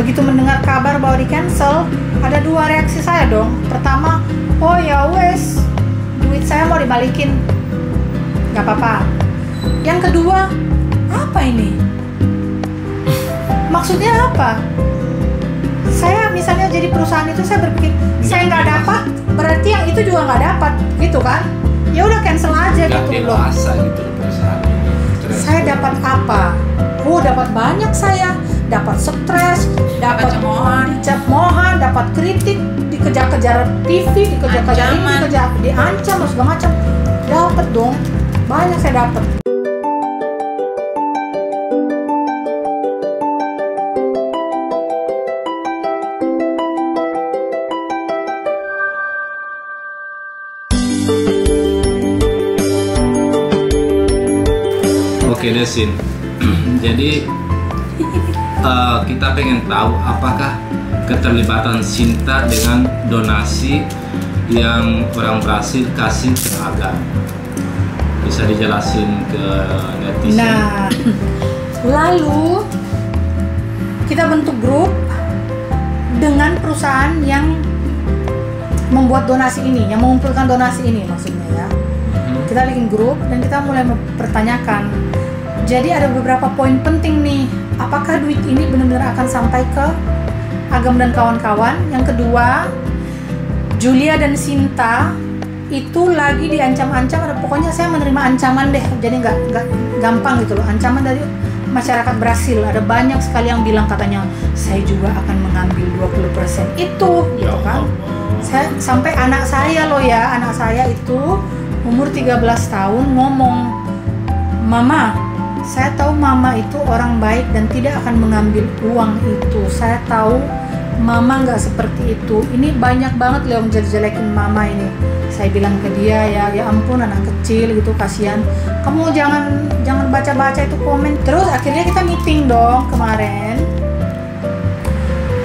begitu mendengar kabar bahwa di cancel, ada dua reaksi saya dong. Pertama, oh ya wes, duit saya mau dibalikin, nggak apa-apa. Yang kedua, apa ini? Maksudnya apa? Saya misalnya jadi perusahaan itu, saya berpikir saya nggak dapat, berarti yang itu juga nggak dapat, gitu kan? Ya udah cancel aja gitu loh. Gitu perusahaan ini. Saya dapat apa? Oh, dapat banyak saya. Dapat stres, dapat dicemoohan, dapat kritik, dikejar-kejar TV, dikejar-kejar ini, diancam, segala macam. Dapat dong, banyak saya dapat. Oke Desin, jadi kita pengen tahu apakah keterlibatan Sinta dengan donasi yang orang Brasil kasih ke Agam. Bisa dijelasin ke netizen? Nah, lalu kita bentuk grup dengan perusahaan yang membuat donasi ini, yang mengumpulkan donasi ini maksudnya ya. Kita bikin grup dan kita mulai mempertanyakan. Jadi ada beberapa poin penting nih. Apakah duit ini benar-benar akan sampai ke Agam dan kawan-kawan? Yang kedua, Julia dan Sinta itu lagi diancam-ancam. Pokoknya saya menerima ancaman deh. Jadi nggak gampang gitu loh. Ancaman dari masyarakat Brasil. Ada banyak sekali yang bilang katanya saya juga akan mengambil 20% itu, gitu kan? Saya, sampai anak saya loh ya, anak saya itu umur 13 tahun ngomong, Mama, saya tahu Mama itu orang baik dan tidak akan mengambil uang itu. Saya tahu Mama nggak seperti itu. Ini banyak banget loh yang jelek-jelekin Mama ini. Saya bilang ke dia, ya ampun anak kecil gitu, kasihan. Kamu jangan baca-baca itu komen. Terus akhirnya kita meeting dong kemarin.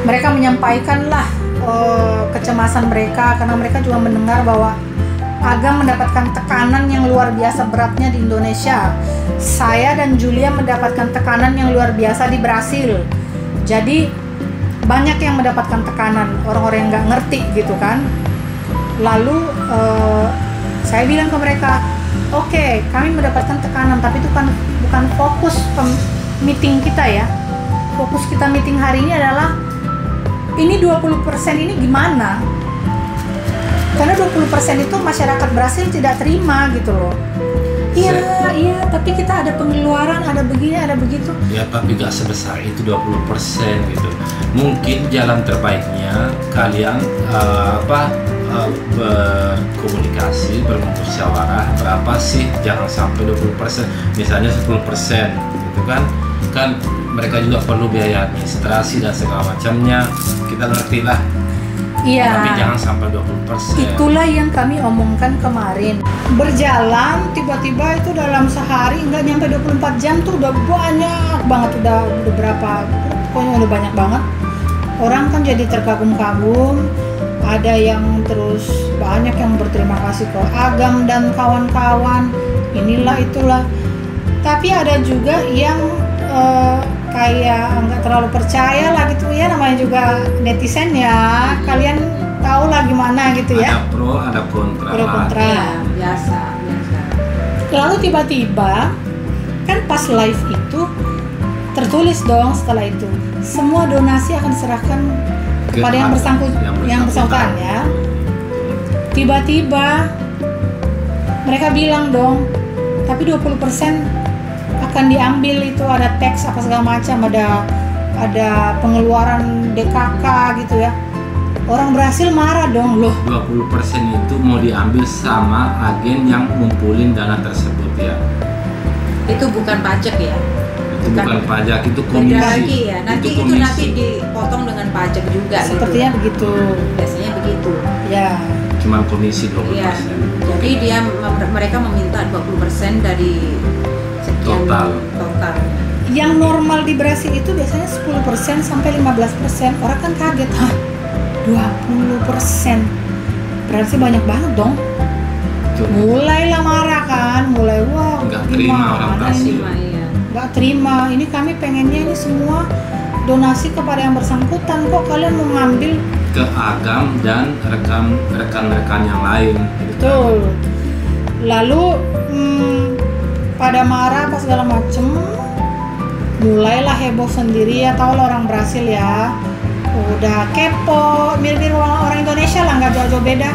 Mereka menyampaikanlah kecemasan mereka karena mereka juga mendengar bahwa Agam mendapatkan tekanan yang luar biasa beratnya di Indonesia. Saya dan Julia mendapatkan tekanan yang luar biasa di Brasil. Jadi banyak yang mendapatkan tekanan, orang-orang yang nggak ngerti gitu kan. Lalu saya bilang ke mereka, oke, kami mendapatkan tekanan, tapi itu kan bukan fokus meeting kita ya. Fokus kita meeting hari ini adalah ini 20% ini gimana? Karena 20% itu masyarakat Brasil tidak terima gitu loh. Iya, tapi kita ada pengeluaran, ada begini, ada begitu. Ya, tapi gak sebesar itu 20% gitu. Mungkin jalan terbaiknya kalian berkomunikasi, bermusyawarah berapa sih, jangan sampai 20%, misalnya 10% gitu kan. Kan mereka juga perlu biaya administrasi dan segala macamnya, kita ngerti lah. Iya. Tapi jangan sampai 20%. Itulah yang kami omongkan kemarin. Berjalan tiba-tiba itu dalam sehari nggak nyampe 24 jam tuh udah banyak banget, udah berapa, pokoknya udah banyak banget. Orang kan jadi terkagum-kagum. Ada yang terus banyak yang berterima kasih ke Agam dan kawan-kawan. Inilah itulah. Tapi ada juga yang kayak nggak terlalu percaya lah gitu ya, namanya juga netizen ya, kalian tahu lah gimana gitu ya. Ada pro, ada kontra. Pro kontra. Ya, biasa. Lalu tiba-tiba kan pas live itu tertulis dong setelah itu semua donasi akan diserahkan kepada yang bersangkutan ya. Tiba-tiba mereka bilang dong, tapi 20% akan diambil, itu ada teks apa segala macam, ada pengeluaran DKK gitu ya. Orang Brasil marah dong loh. 20% itu mau diambil sama agen yang ngumpulin dana tersebut ya. Itu bukan pajak ya? Itu bukan pajak, itu komisi. Beda lagi ya. Nanti itu nanti dipotong dengan pajak juga. Sepertinya gitu. Begitu. Biasanya begitu. Ya. Cuman komisi 20%. Ya. Jadi mereka meminta 20% dari total. Yang normal di Brasil itu biasanya 10% sampai 15%. Orang kan kaget, 20%. Berarti banyak banget dong. Mulailah marah kan, nggak terima orang Brasil. Nggak terima. Ini kami pengennya ini semua donasi kepada yang bersangkutan, kok kalian mau ngambil? Ke Agam dan rekan-rekan yang lain. Betul. Lalu pada marah apa segala macem, mulailah heboh sendiri ya, tau lah orang Brasil ya, udah kepo, mirip-mirip orang Indonesia lah, nggak jauh-jauh beda,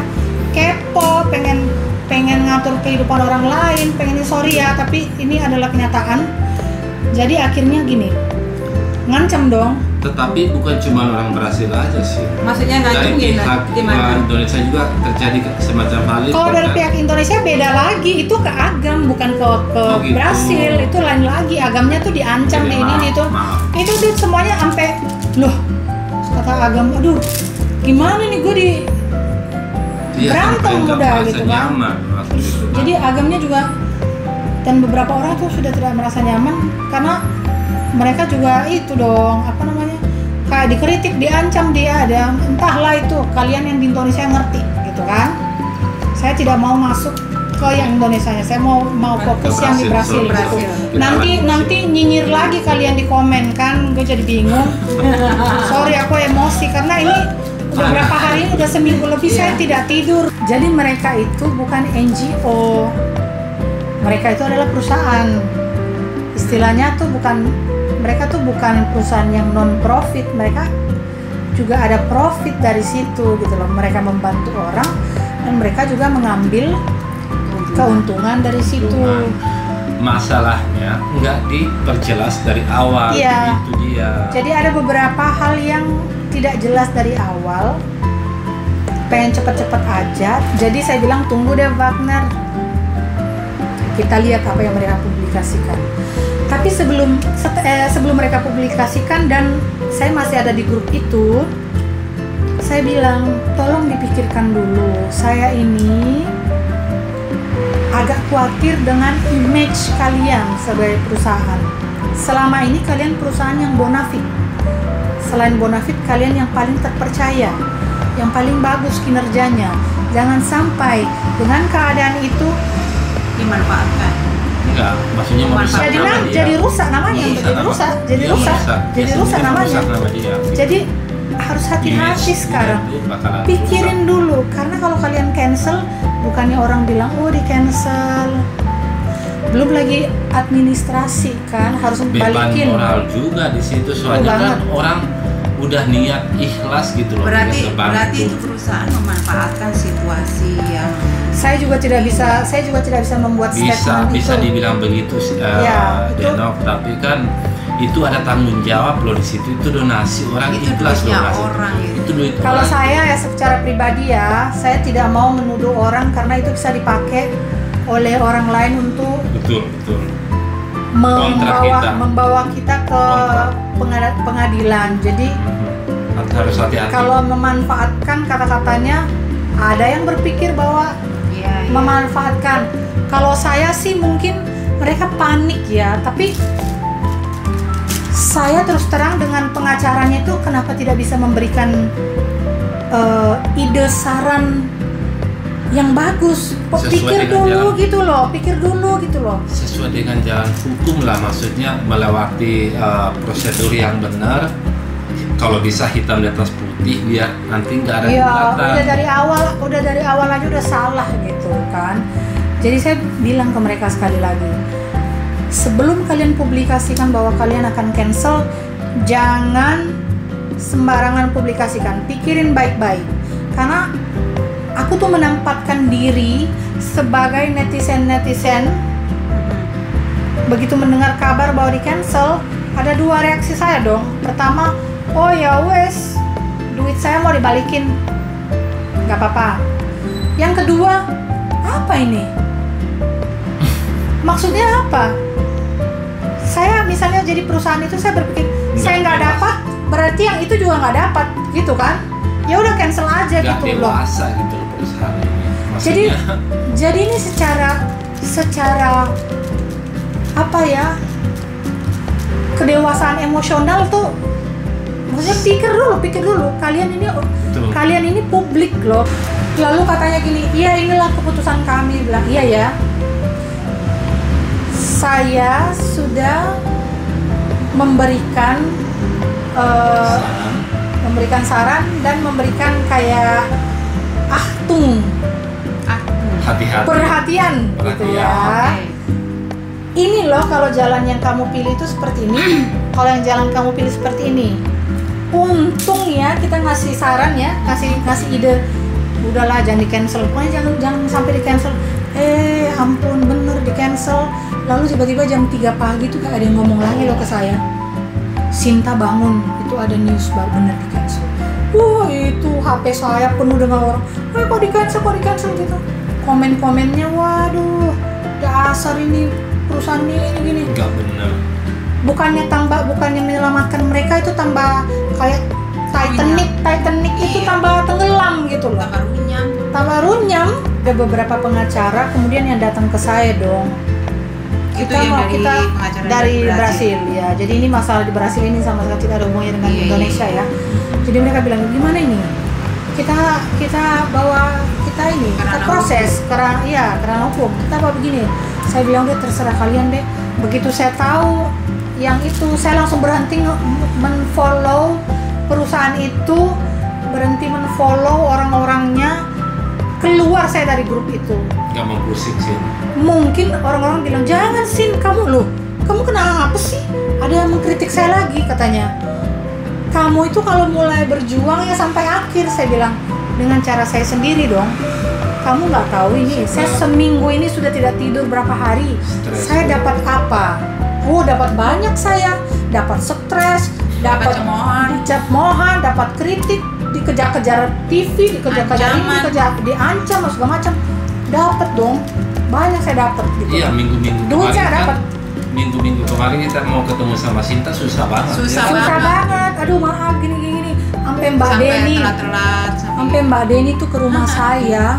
kepo, pengen ngatur kehidupan orang lain, pengen sorry ya, tapi ini adalah kenyataan. Jadi akhirnya gini, ngancam dong. Tetapi bukan cuma orang Brasil aja sih. Maksudnya ngancam Dari pihak gimana? Indonesia juga terjadi semacam hal itu. Kalau dari kan? pihak Indonesia beda lagi, itu ke Agam bukan ke gitu. Brasil, itu lain lagi. Agamnya tuh diancam Jadi di ini tuh. maaf. Itu tuh semuanya sampai loh, kata Agam, aduh gimana nih gue di Dia berantem sampai nggak udah merasa gitu kan. nyaman waktu itu, kan. Jadi Agamnya juga dan beberapa orang tuh sudah tidak merasa nyaman karena mereka juga itu dong, apa namanya, kayak dikritik, diancam, dia ada entahlah itu, kalian yang di Indonesia ngerti gitu kan. Saya tidak mau masuk ke yang Indonesianya, saya mau fokus yang di Brasil. Brasil. Nanti nyinyir lagi kalian di komen kan, gue jadi bingung. Sorry aku emosi karena ini udah berapa hari ini, udah seminggu lebih saya tidak tidur. Jadi mereka itu bukan NGO, mereka itu adalah perusahaan. Istilahnya tuh mereka tuh bukan perusahaan yang non profit, mereka juga ada profit dari situ gitu loh. Mereka membantu orang dan mereka juga mengambil keuntungan dari situ. Masalahnya nggak diperjelas dari awal. Iya. Itu dia. Jadi ada beberapa hal yang tidak jelas dari awal, pengen cepet-cepet aja. Jadi saya bilang tunggu deh Wagner, kita lihat apa yang mereka publikasikan. Tapi sebelum mereka publikasikan dan saya masih ada di grup itu, saya bilang tolong dipikirkan dulu. Saya ini agak khawatir dengan image kalian sebagai perusahaan. Selama ini kalian perusahaan yang bonafit. Selain bonafit, kalian yang paling terpercaya, yang paling bagus kinerjanya. Jangan sampai dengan keadaan itu Dimanfaatkan. Enggak, maksudnya merusak jadi nama dia. jadi rusak namanya, jadi rusak namanya. Nama dia. Jadi harus hati-hati Image sekarang. dia itu bakalan Pikirin rusak. dulu, karena kalau kalian cancel, bukannya orang bilang oh di cancel, belum lagi administrasi kan harus Beban balikin. moral juga di situ, soalnya Betul kan banget. orang udah niat ikhlas gitu loh. Berarti ingin ngebantu. itu perusahaan memanfaatkan situasi yang Saya juga tidak bisa membuat statement bisa itu. dibilang begitu Ya, itu- Denok, tapi kan itu ada tanggung jawab loh di situ. Itu donasi orang itu ikhlas duitnya loh ngasih. orang gitu. Itu duit Kalau orang. saya ya secara pribadi ya, saya tidak mau menuduh orang karena itu bisa dipakai oleh orang lain untuk betul kita. membawa kita ke Kontra. pengadilan. Jadi Harus hati-hati. kalau memanfaatkan, kata-katanya ada yang berpikir bahwa Iya, iya. memanfaatkan. Kalau saya sih mungkin mereka panik ya, tapi saya terus terang dengan pengacaranya itu kenapa tidak bisa memberikan ide saran yang bagus. Sesuai Pikir dengan dulu jalan. gitu loh. Sesuai dengan jalan hukum lah, maksudnya melewati prosedur yang benar. Kalau bisa hitam di atas putih biar nanti nggak ada Iya, gugatan. udah dari awal aja udah salah gitu kan. Jadi saya bilang ke mereka sekali lagi, sebelum kalian publikasikan bahwa kalian akan cancel, jangan sembarangan publikasikan, pikirin baik-baik. Karena aku tuh menempatkan diri sebagai netizen. Begitu mendengar kabar bahwa di cancel, ada dua reaksi saya dong. Pertama, oh ya wes, duit saya mau dibalikin, nggak apa-apa. Yang kedua, apa ini? Maksudnya apa? Saya misalnya jadi perusahaan itu, saya berpikir saya nggak dapat, berarti yang itu juga nggak dapat, gitu kan? Ya udah cancel aja Nggak gitu loh. dewasa gitu loh perusahaan ini. Jadi Maksudnya ini secara apa ya? Kedewasaan emosional tuh, maksudnya pikir dulu. Kalian ini publik loh. Lalu katanya gini, iya inilah keputusan kami. Bilang iya ya. Saya sudah memberikan Saran. memberikan saran dan memberikan kayak ahtung Hati-hati. perhatian gitu ya. Oke. Ini loh kalau jalan yang kamu pilih itu seperti ini. Kalau yang jalan kamu pilih seperti ini. Untung ya kita ngasih saran ya, kasih ide. Udahlah jangan di cancel. Pokoknya jangan sampai di cancel. Ampun bener di cancel. Lalu tiba-tiba jam 3 pagi tuh kayak ada yang ngomong lagi loh ke saya. Sinta bangun, itu ada news baru bener di cancel. Itu HP saya penuh dengan orang. Kok di cancel gitu. Komen-komennya waduh, dasar ini perusahaan ini gini. Enggak benar. Bukannya menyelamatkan mereka, itu tambah kayak Titanic itu tambah tenggelam gitu loh. Tambah runyam. Ada beberapa pengacara kemudian yang datang ke saya dong. Itu yang pengacara dari Brasil ya. Jadi ini masalah di Brasil ini sama sekali tidak ada hubungannya dengan Indonesia ya. Jadi mereka bilang gimana ini? Kita bawa kita ini kita proses karena hukum. Kita bawa begini. Saya bilang deh terserah kalian deh. Begitu saya tahu yang itu, saya langsung berhenti men-follow perusahaan itu, berhenti men-follow orang-orangnya, keluar saya dari grup itu. Nggak mau pusing sih. Mungkin orang-orang bilang jangan Sin, kamu kenapa sih? Ada yang mengkritik saya lagi katanya. Kamu itu kalau mulai berjuang ya sampai akhir, saya bilang dengan cara saya sendiri dong. Kamu nggak tahu ini, saya seminggu ini sudah tidak tidur berapa hari. Saya dapat apa? Dapat banyak saya, dapat stres, dapat cemoohan, dapat kritik, dikejar-kejar TV, dikejar-kejar ini, diancam segala macam. Dapat dong, banyak saya dapat gitu. Iya, minggu-minggu Duit saya dapat. Minggu-minggu kemarin kita mau ketemu sama Sinta susah banget. Susah banget. Aduh maaf gini. Sampai Mbak Deni. Sampai Mbak Deni tuh ke rumah saya.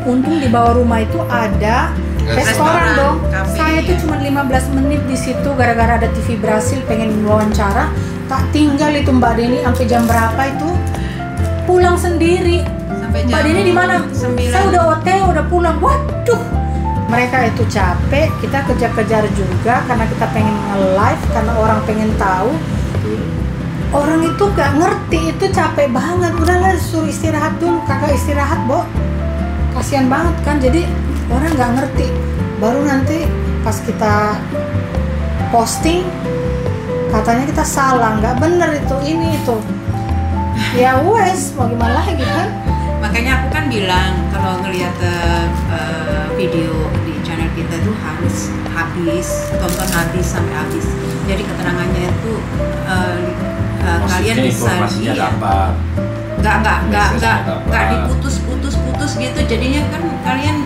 Untung di bawah rumah itu ada restoran dong. Cafe, saya tuh cuma 15 menit di situ gara-gara ada TV Brasil pengen wawancara. Tak tinggal itu Mbak Deni sampai jam berapa itu? Pulang sendiri. Mbak Deni di mana? Saya udah OTW, udah pulang. Waduh. Mereka itu capek, kita kejar-kejar juga karena kita pengen nge-live, karena orang pengen tahu. Orang itu gak ngerti, itu capek banget. Udahlah suruh istirahat dulu, kagak istirahat, Bo. Kasian banget kan, jadi orang gak ngerti. Baru nanti pas kita posting, katanya kita salah, gak bener itu, ini itu. Ya wes, mau gimana lagi kan? Makanya aku kan bilang kalau ngelihat video di channel kita tuh harus tonton habis sampai habis. Jadi keterangannya itu kalian bisa informasinya dapat. Nggak diputus-putus gitu. Jadinya kan kalian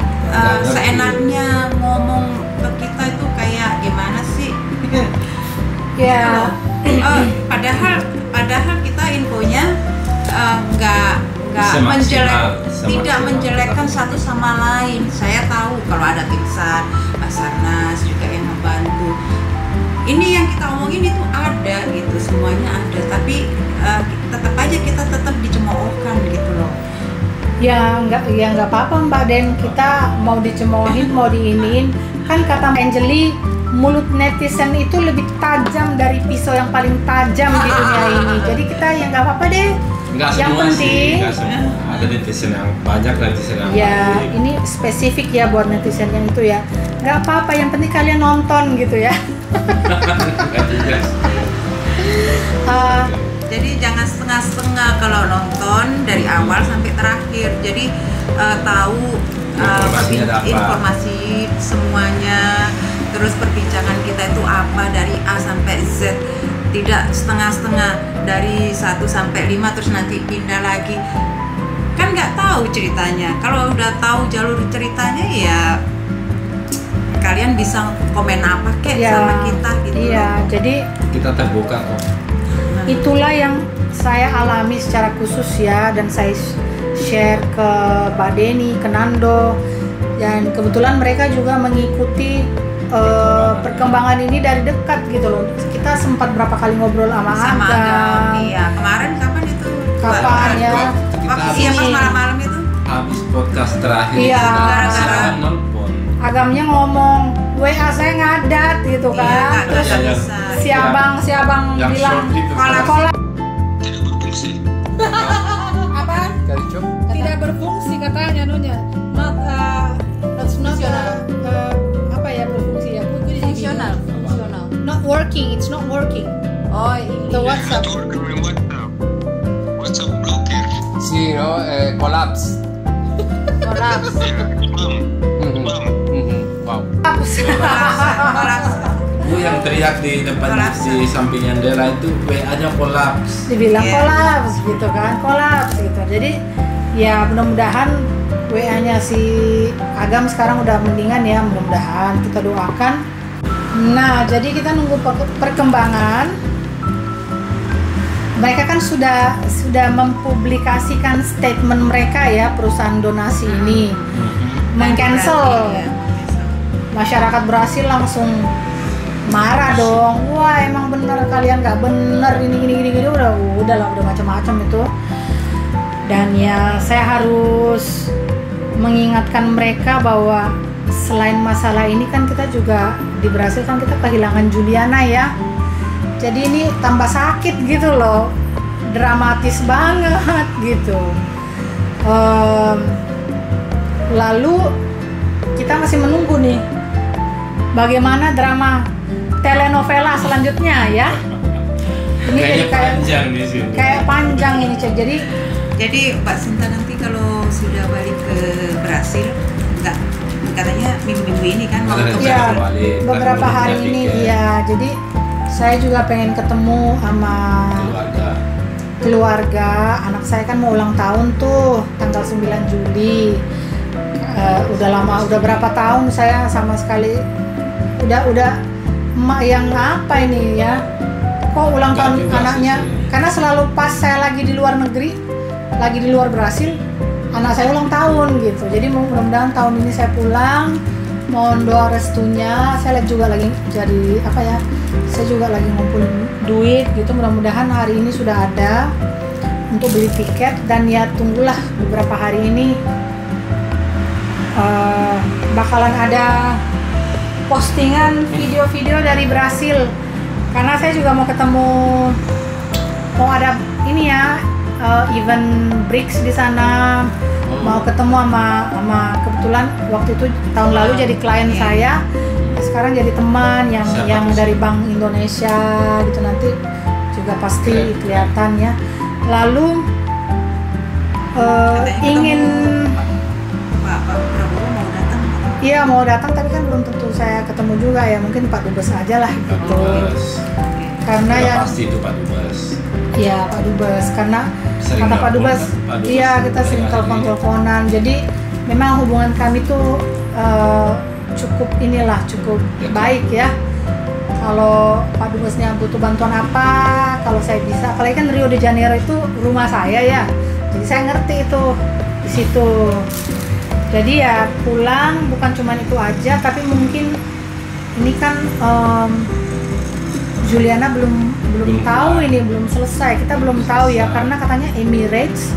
seenaknya ngomong ke kita itu kayak gimana sih? Ya. Padahal kita infonya tidak menjelekkan satu sama lain. Saya tahu kalau ada pingsan, Basarnas juga yang membantu. Ini yang kita omongin itu ada gitu, semuanya ada. Tapi tetap aja kita tetap dicemoohkan gitu loh. Ya nggak apa-apa Mbak Den, kita mau dicemoohin, mau diinin. Kan kata Angeli, mulut netizen itu lebih tajam dari pisau yang paling tajam di dunia ini. Jadi kita yang nggak apa-apa deh. Nggak yang semua penting sih, nggak semua. Ada netizen yang banyak, netizen yang ya baik. ini spesifik ya buat netizen yang itu ya. Nggak apa-apa, yang penting kalian nonton gitu ya. Jadi jangan setengah-setengah kalau nonton dari awal sampai terakhir. Jadi tahu informasi semuanya. Terus perbincangan kita itu apa dari A sampai Z. Tidak setengah-setengah dari 1 sampai 5 terus nanti pindah lagi. Kan nggak tahu ceritanya. Kalau udah tahu jalur ceritanya ya kalian bisa komen apa kek Ya, sama kita gitu. Iya, jadi Kita terbuka kok. itulah yang saya alami secara khusus ya, dan saya share ke Mbak Deni, ke Nando, dan kebetulan mereka juga mengikuti perkembangan ini dari dekat gitu loh. Kita sempat berapa kali ngobrol sama Agam. Iya, kemarin kapan itu? Kapan ya? Iya, pas malam-malam itu. Habis podcast terakhir Iya. Gara-gara nelpon. Agamnya ngomong, WA saya ngadat gitu Iya, kan. nggak Terus bisa. si abang yang bilang short itu. kolak Apa? Kecap. Tidak berfungsi katanya nunya. Not apa ya berfungsi ya? Fungsional. Fungsional. Not working. It's not working. Oh, ini. The WhatsApp. WhatsApp blokir. Sí, no, collapse. Kolaps. Wow. Kolaps. Bu yang teriak di depan Kolaps. di samping Yandera itu WA-nya kolaps. Dibilang Iya. kolaps gitu kan, kolaps gitu. Jadi ya mudah-mudahan WA-nya si Agam sekarang udah mendingan ya, mudah-mudahan kita doakan. Nah, jadi kita nunggu perkembangan. Mereka kan sudah mempublikasikan statement mereka ya, perusahaan donasi ini meng-cancel. Iya, cancel. Masyarakat Brasil langsung marah dong. Wah, emang bener kalian nggak bener ini udah macam-macam itu. Dan ya saya harus mengingatkan mereka bahwa selain masalah ini kan kita juga di Brasil kan kita kehilangan Juliana ya. Jadi ini tambah sakit gitu loh, dramatis banget gitu. Lalu kita masih menunggu nih bagaimana drama telenovela selanjutnya ya. Ini jadi Kayaknya panjang di sini. kayak panjang ini Cek. Jadi Mbak Sinta nanti kalau sudah balik ke Brasil, enggak katanya minggu-minggu ini kan mau Ada ke rencana ya kembali, beberapa kan hari punya ini tiket. ya. Jadi saya juga pengen ketemu sama keluarga. Anak saya kan mau ulang tahun tuh tanggal 9 Juli. Udah lama, udah berapa tahun saya sama sekali udah emak yang apa ini ya, kok ulang Enggak tahun juga anaknya sih. karena selalu pas saya lagi di luar negeri, lagi di luar Brasil, anak saya ulang tahun gitu. Jadi mudah-mudahan tahun ini saya pulang, mohon doa restunya. Saya juga lagi jadi apa ya, saya juga lagi ngumpulin duit gitu, mudah-mudahan hari ini sudah ada untuk beli tiket. Dan ya tunggulah beberapa hari ini bakalan ada postingan video-video dari Brasil, karena saya juga mau ketemu, mau ada ini ya event BRICS di sana. Mau ketemu sama kebetulan waktu itu tahun lalu jadi klien saya, sekarang jadi teman yang Siapa yang tuh? dari Bank Indonesia gitu, nanti juga pasti Keren. kelihatan ya. Lalu Katanya ingin Pak Prabowo mau datang. iya mau datang, tapi kan belum tentu saya ketemu juga ya, mungkin Pak Dubes aja lah gitu. Karena Udah ya pasti itu Pak Dubes. iya Pak Dubes, karena Sering kata Pak nelpon Dubes, kan, Pak Dubes iya kita sering sering hari. telepon-teleponan. Jadi memang hubungan kami tuh cukup inilah, cukup Ya. baik ya. Kalau Pak Dubesnya butuh bantuan apa, kalau saya bisa, apalagi kan Rio de Janeiro itu rumah saya ya, jadi saya ngerti itu di situ. Jadi ya pulang bukan cuma itu aja, tapi mungkin ini kan Juliana belum Belum tahu tahu. ini belum selesai, kita belum tahu ya, karena katanya Emirates